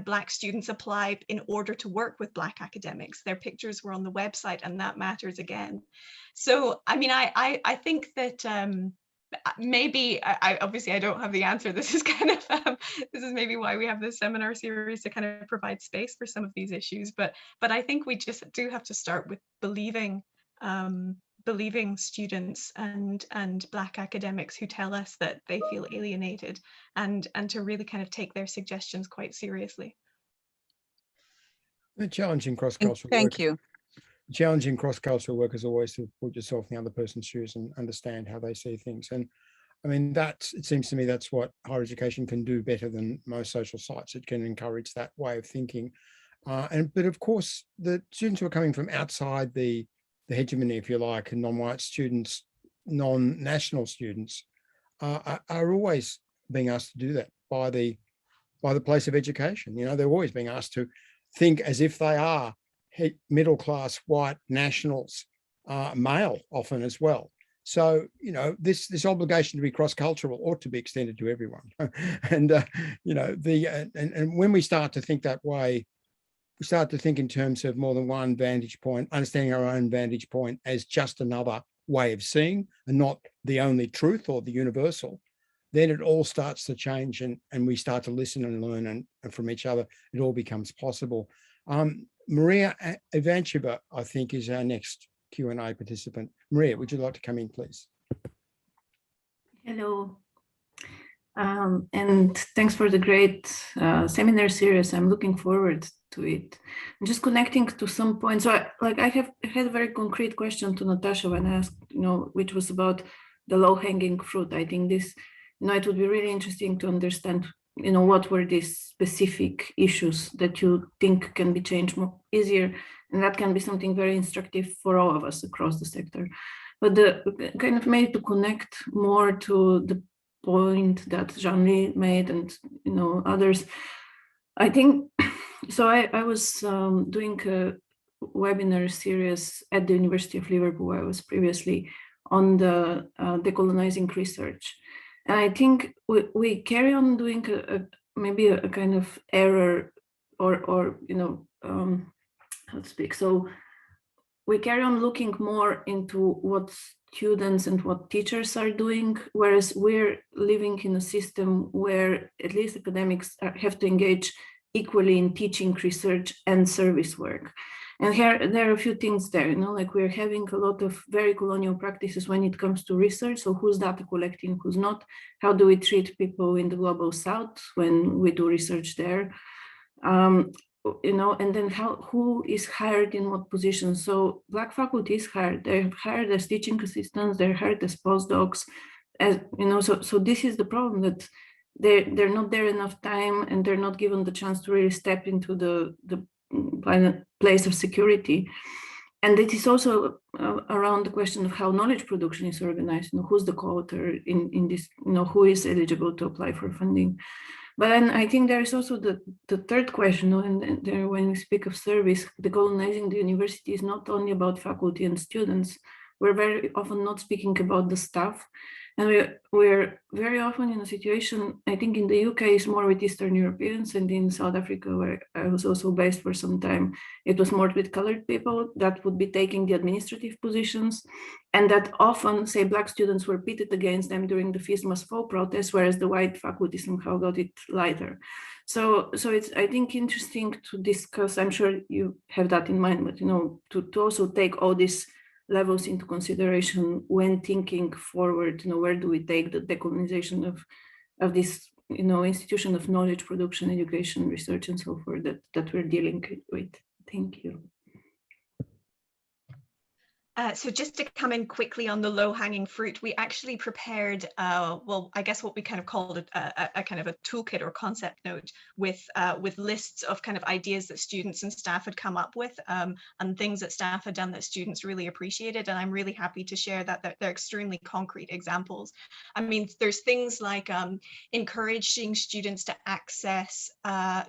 Black students apply in order to work with Black academics. Their pictures were on the website, and that matters again. So, I mean, I think that maybe I obviously I don't have the answer. This is kind of this is maybe why we have this seminar series, to kind of provide space for some of these issues. But I think we just do have to start with believing students and Black academics who tell us that they feel alienated, and to really kind of take their suggestions quite seriously. The challenge in cross-cultural Thank work. you. Challenging cross-cultural work is always to put yourself in the other person's shoes and understand how they see things. And I mean, it seems to me that's what higher education can do better than most social sites. It can encourage that way of thinking. But of course, the students who are coming from outside the hegemony, if you like, and non-white students, non-national students, are always being asked to do that by the place of education. You know, they're always being asked to think as if they are middle-class white nationals, male often as well. So, you know, this obligation to be cross-cultural ought to be extended to everyone. And, you know, and when we start to think that way, we start to think in terms of more than one vantage point, understanding our own vantage point as just another way of seeing and not the only truth or the universal, then it all starts to change, and we start to listen and learn and from each other. It all becomes possible. Maria Ivancheva, I think, is our next Q&A participant. Maria, would you like to come in, please? Hello. And thanks for the great seminar series. I'm looking forward to it. I'm just connecting to some points. So I had a very concrete question to Natasha when I asked, you know, which was about the low-hanging fruit. I think this, you know, it would be really interesting to understand, you know, what were these specific issues that you think can be changed more easier, and that can be something very instructive for all of us across the sector. But the kind of maybe to connect more to the point that Jean-Lee made and, you know, others, I think, so I was doing a webinar series at the University of Liverpool. I was previously on the decolonizing research. And I think we carry on doing maybe a kind of error or you know, how to speak. So we carry on looking more into what students and what teachers are doing, whereas we're living in a system where at least academics have to engage equally in teaching, research, and service work. And here, there are a few things there, you know, like we're having a lot of very colonial practices when it comes to research. So who's data collecting, who's not? How do we treat people in the global south when we do research there? You know, and then who is hired in what position? So Black faculty is hired. They're hired as teaching assistants. They're hired as postdocs. As you know, so this is the problem, that they're not there enough time, and they're not given the chance to really step into the place of security. And it is also around the question of how knowledge production is organized. Who's the co-author in this? Who is eligible to apply for funding? But then I think there is also the third question, and there, when we speak of service, decolonizing the university is not only about faculty and students. We're very often not speaking about the staff. And we're very often in a situation, I think in the UK is more with Eastern Europeans, and in South Africa, where I was also based for some time, it was more with colored people that would be taking the administrative positions, and that often, say, Black students were pitted against them during the Fees Must Fall protests, whereas the white faculty somehow got it lighter. So it's, I think, interesting to discuss. I'm sure you have that in mind, but to also take all these levels into consideration when thinking forward. Where do we take the decolonization of this institution of knowledge production, education, research, and so forth that we're dealing with. Thank you. So just to come in quickly on the low-hanging fruit, we actually prepared, well, I guess what we kind of called a kind of a toolkit or concept note with lists of kind of ideas that students and staff had come up with, and things that staff had done that students really appreciated. And I'm really happy to share that they're extremely concrete examples. I mean, there's things like encouraging students to access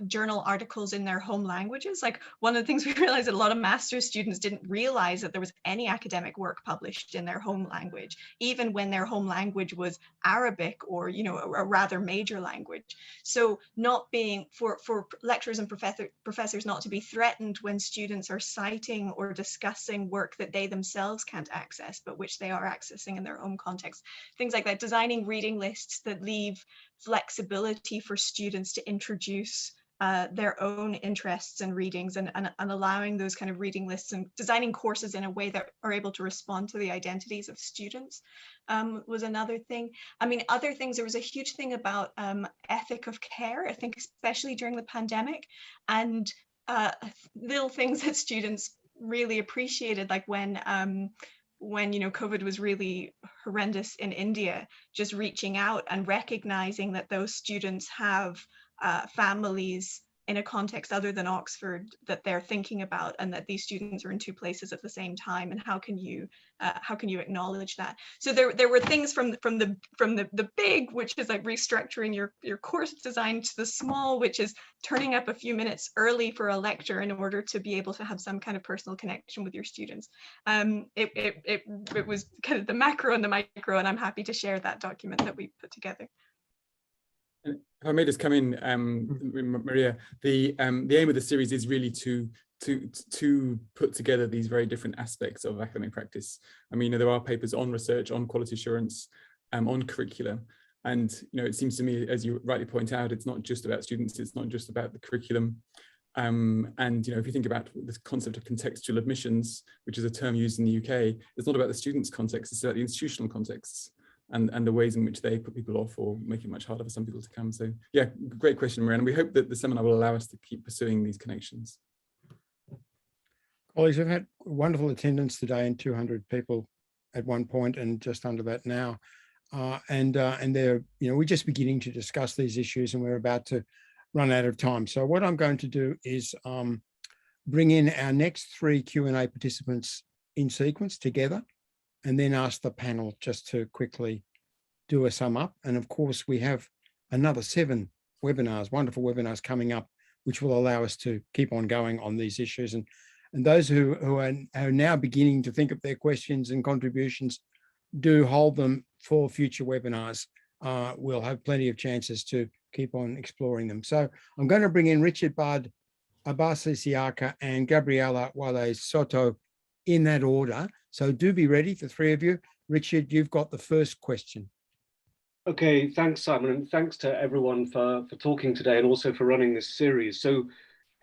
journal articles in their home languages. Like, one of the things we realized that a lot of master's students didn't realize that there was any academic work published in their home language, even when their home language was Arabic or, a rather major language. So not being, for lecturers and professors not to be threatened when students are citing or discussing work that they themselves can't access, but which they are accessing in their own context. Things like that, designing reading lists that leave flexibility for students to introduce their own interests and readings, and allowing those kind of reading lists and designing courses in a way that are able to respond to the identities of students was another thing. I mean, other things, there was a huge thing about ethic of care, I think, especially during the pandemic, and little things that students really appreciated, like when COVID was really horrendous in India, just reaching out and recognizing that those students have families in a context other than Oxford that they're thinking about, and that these students are in two places at the same time, and how can you acknowledge that? So there were things from the big, which is like restructuring your course design, to the small, which is turning up a few minutes early for a lecture in order to be able to have some kind of personal connection with your students. It was kind of the macro and the micro, and I'm happy to share that document that we put together. If I may just come in, Maria, the aim of the series is really to put together these very different aspects of academic practice. I mean, there are papers on research, on quality assurance, on curriculum, and it seems to me, as you rightly point out, it's not just about students, it's not just about the curriculum. And if you think about this concept of contextual admissions, which is a term used in the UK, it's not about the students' context, it's about the institutional contexts. And the ways in which they put people off or make it much harder for some people to come. So yeah, great question, Marianne. We hope that the seminar will allow us to keep pursuing these connections. Colleagues, we've had wonderful attendance today, and 200 people at one point, and just under that now. And they're, we're just beginning to discuss these issues, and we're about to run out of time. So what I'm going to do is bring in our next 3 Q&A participants in sequence together, and then ask the panel just to quickly do a sum up. And of course, we have another 7 webinars, wonderful webinars coming up, which will allow us to keep on going on these issues. And those who are now beginning to think of their questions and contributions, do hold them for future webinars. We'll have plenty of chances to keep on exploring them. So I'm going to bring in Richard Bard, Abasi Siaka, and Gabriela Wale Soto in that order. So do be ready, the 3 of you. Richard, you've got the first question. Okay, thanks, Simon, and thanks to everyone for talking today, and also for running this series. So,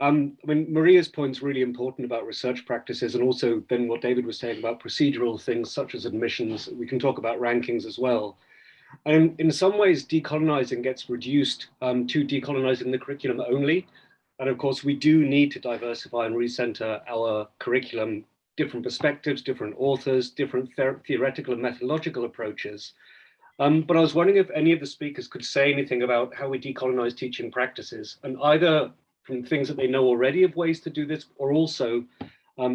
I mean, Maria's point's really important about research practices, and also then what David was saying about procedural things such as admissions. We can talk about rankings as well. And in some ways, decolonizing gets reduced to decolonizing the curriculum only. And of course, we do need to diversify and recenter our curriculum, different perspectives, different authors, different theoretical and methodological approaches. But I was wondering if any of the speakers could say anything about how we decolonize teaching practices, and either from things that they know already of ways to do this, or also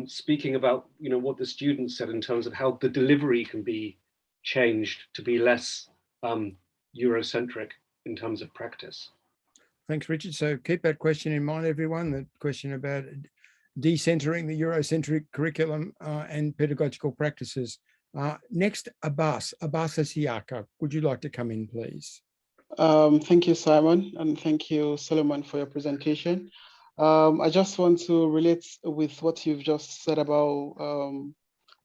speaking about what the students said in terms of how the delivery can be changed to be less Eurocentric in terms of practice. Thanks, Richard. So keep that question in mind, everyone, the question about decentering the Eurocentric curriculum and pedagogical practices. Next, Abbas Asiaka, would you like to come in, please? Thank you, Simon, and thank you, Solomon, for your presentation. I just want to relate with what you've just said about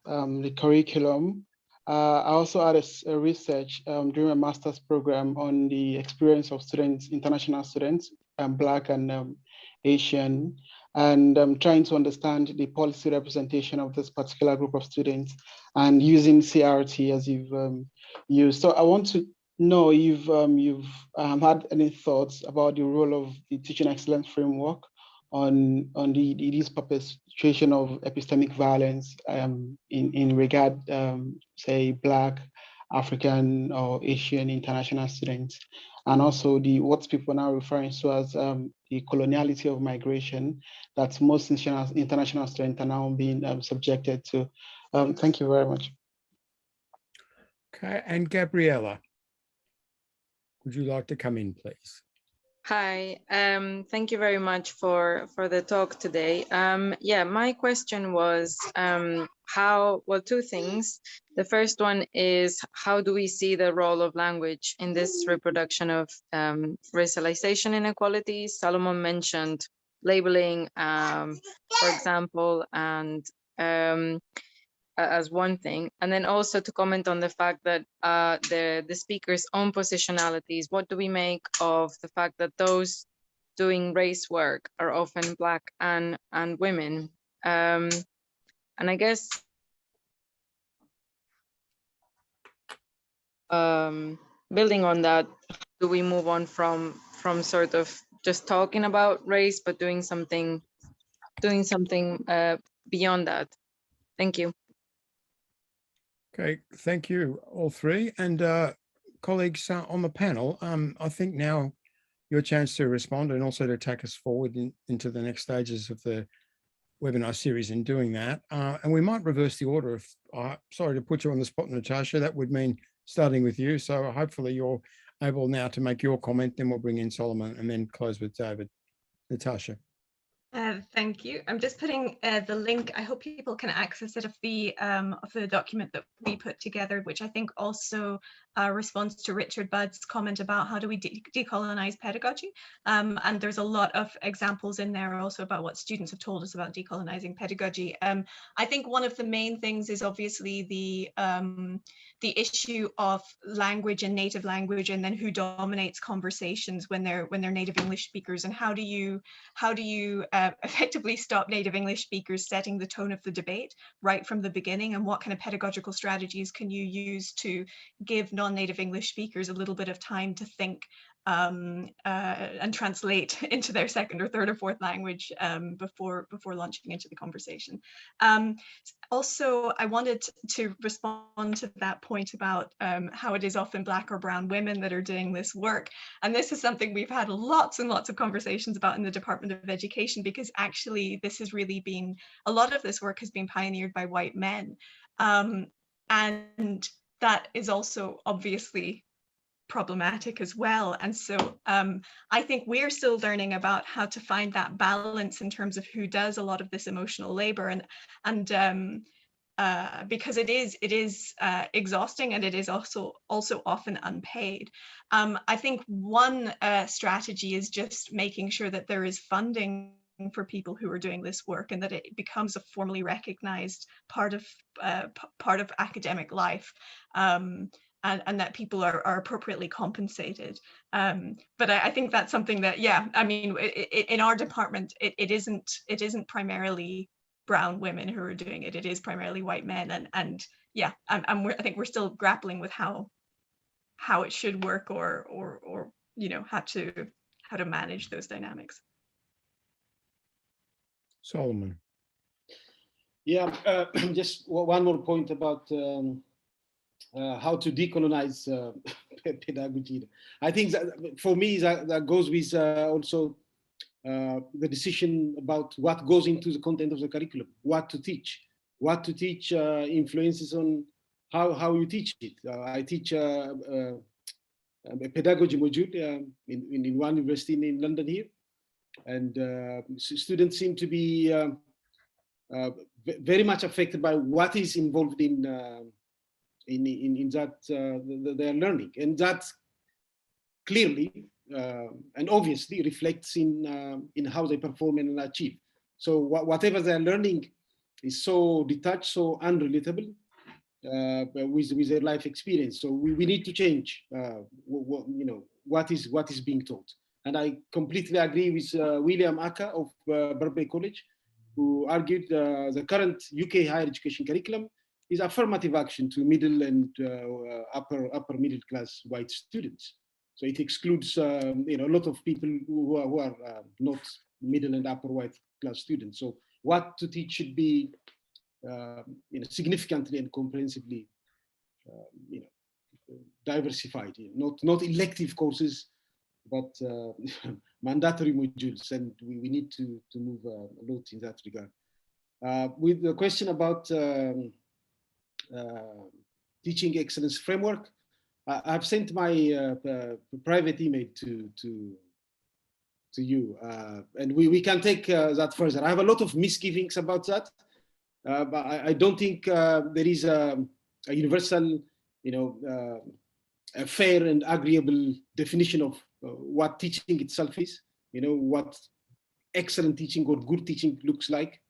the curriculum. I also had a research during a master's program on the experience of students, international students, Black and Asian, and trying to understand the policy representation of this particular group of students and using CRT as you've used. So I want to know if you've had any thoughts about the role of the teaching excellence framework on this perpetration of epistemic violence in regard, say, Black, African, or Asian international students, and also what people are now referring to as the coloniality of migration that most international students are now being subjected to. Thank you very much. Okay, and Gabriella, would you like to come in, please? Hi, thank you very much for the talk today. Yeah, my question was two things. The first one is, how do we see the role of language in this reproduction of racialization inequalities? Solomon mentioned labeling, for example, and as one thing, and then also to comment on the fact that the speaker's own positionalities. What do we make of the fact that those doing race work are often Black and women? And I guess building on that, do we move on from sort of just talking about race, but doing something beyond that? Thank you. Okay, thank you, all three. And colleagues on the panel, I think now your chance to respond and also to take us forward into the next stages of the webinar series in doing that. And we might reverse the order. If sorry to put you on the spot, Natasha, that would mean starting with you. So hopefully you're able now to make your comment, then we'll bring in Solomon and then close with David. Natasha. Thank you. I'm just putting the link. I hope people can access it of the document that we put together, which I think also responds to Richard Budd's comment about how do we decolonize pedagogy. And there's a lot of examples in there also about what students have told us about decolonizing pedagogy. I think one of the main things is obviously the issue of language and native language, and then who dominates conversations when they're native English speakers, and how do you effectively stop native English speakers setting the tone of the debate right from the beginning, and what kind of pedagogical strategies can you use to give non-native English speakers a little bit of time to think and translate into their second or third or fourth language before launching into the conversation. Also, I wanted to respond to that point about how it is often Black or brown women that are doing this work. And this is something we've had lots and lots of conversations about in the Department of Education, because actually this has really been, a lot of this work has been pioneered by white men. And that is also obviously problematic as well. And so I think we're still learning about how to find that balance in terms of who does a lot of this emotional labor, and because it is exhausting, and it is also often unpaid. I think one strategy is just making sure that there is funding for people who are doing this work, and that it becomes a formally recognized part of academic life. And that people are appropriately compensated. But I think that's something that, yeah, I mean, in our department, it isn't primarily brown women who are doing it. It is primarily white men, and yeah, I think we're still grappling with how it should work, or you know, how to manage those dynamics. Solomon. Yeah, just one more point about how to decolonize pedagogy. I think that for me that goes with also the decision about what goes into the content of the curriculum, what to teach. What to teach influences on how you teach it. I teach a pedagogy module in one university in London here, and students seem to be very much affected by what is involved in that they are learning, and that clearly and obviously reflects in how they perform and achieve. So whatever they are learning is so detached, so unrelatable with their life experience. So we need to change what is being taught. And I completely agree with William Aka of Birkbeck College, who argued the current UK higher education curriculum is affirmative action to middle and upper middle class white students. So it excludes a lot of people who are not middle and upper white class students. So what to teach should be significantly and comprehensively diversified. Not elective courses, but mandatory modules, and we need to move a lot in that regard. With the question about teaching excellence framework, I've sent my private email to you, and we can take that further. I have a lot of misgivings about that, but I don't think there is a universal, a fair and agreeable definition of what teaching itself is. What excellent teaching or good teaching looks like.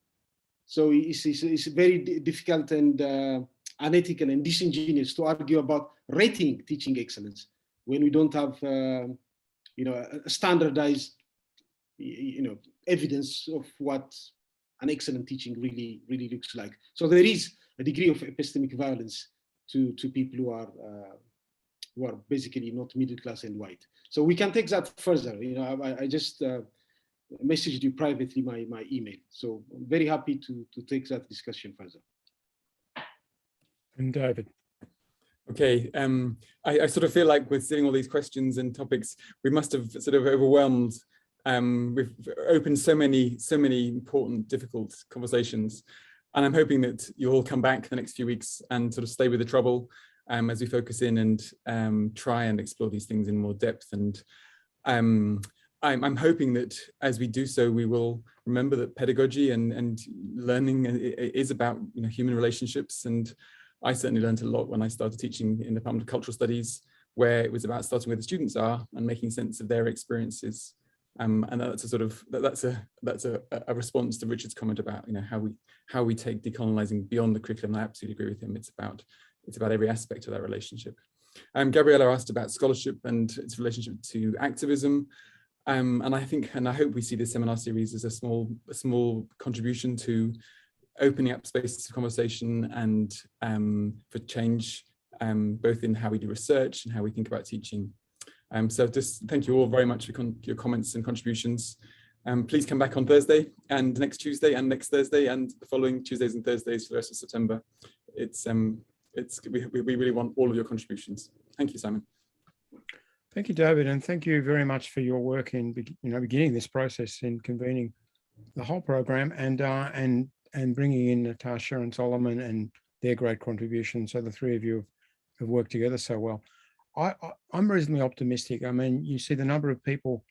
So it's very difficult and unethical and disingenuous to argue about rating teaching excellence when we don't have a standardized evidence of what an excellent teaching really looks like. So there is a degree of epistemic violence to people who are basically not middle class and white. So we can take that further. I just messaged you privately my email. So I'm very happy to take that discussion further. And David. Okay, I sort of feel like with seeing all these questions and topics, we must have sort of overwhelmed. We've opened so many important, difficult conversations, and I'm hoping that you'll all come back the next few weeks and sort of stay with the trouble as we focus in and try and explore these things in more depth. And I'm hoping that as we do so, we will remember that pedagogy and learning is about human relationships. And I certainly learned a lot when I started teaching in the Department of Cultural Studies, where it was about starting where the students are and making sense of their experiences. And that's a sort of that's a response to Richard's comment about how we take decolonizing beyond the curriculum. I absolutely agree with him. It's about every aspect of that relationship. Gabriella asked about scholarship and its relationship to activism. And I hope we see this seminar series as a small contribution to opening up spaces of conversation and for change, both in how we do research and how we think about teaching. So just thank you all very much for your comments and contributions. Please come back on Thursday and next Tuesday and next Thursday and the following Tuesdays and Thursdays for the rest of September. We really want all of your contributions. Thank you, Simon. Thank you, David, and thank you very much for your work in beginning this process in convening the whole program and bringing in Natasha and Solomon and their great contributions. So the three of you have worked together so well. I'm reasonably optimistic. I mean, you see the number of people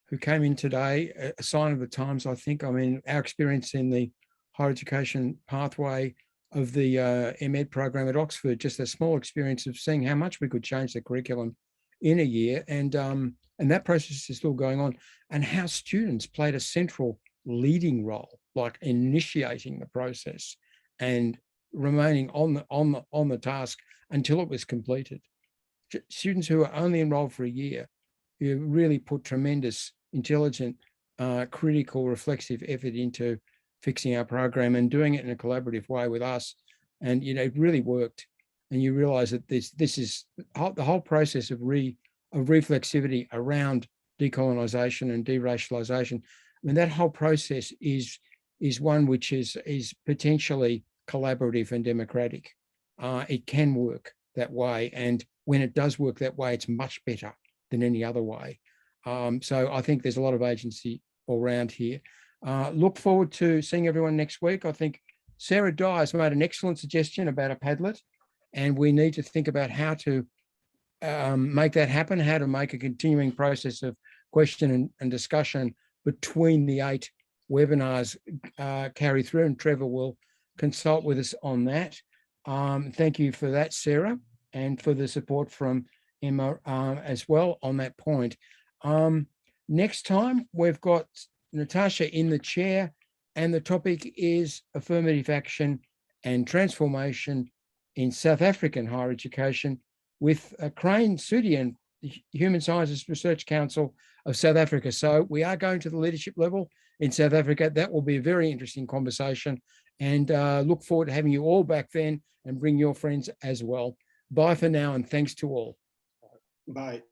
who came in today, a sign of the times, I think. I mean, our experience in the higher education pathway of the MEd program at Oxford, just a small experience of seeing how much we could change the curriculum in a year. And that process is still going on, and how students played a central leading role, like initiating the process and remaining on the task until it was completed. Students who are only enrolled for a year, you really put tremendous, intelligent, critical, reflexive effort into fixing our program and doing it in a collaborative way with us. And it really worked. And you realize that this is the whole process of reflexivity around decolonization and deracialization. I mean, that whole process is one which is potentially collaborative and democratic. It can work that way, and when it does work that way, it's much better than any other way. So I think there's a lot of agency all round here. Look forward to seeing everyone next week. I think Sarah Dyer's made an excellent suggestion about a Padlet, and we need to think about how to make that happen, how to make a continuing process of question and discussion between the 8 webinars carry through, and Trevor will consult with us on that. Thank you for that, Sarah, and for the support from Emma as well on that point. Next time, we've got Natasha in the chair, and the topic is affirmative action and transformation in South African higher education with Crane Sudian, the Human Sciences Research Council of South Africa. So we are going to the leadership level in South Africa. That will be a very interesting conversation, and look forward to having you all back then and bring your friends as well. Bye for now, and thanks to all. Bye.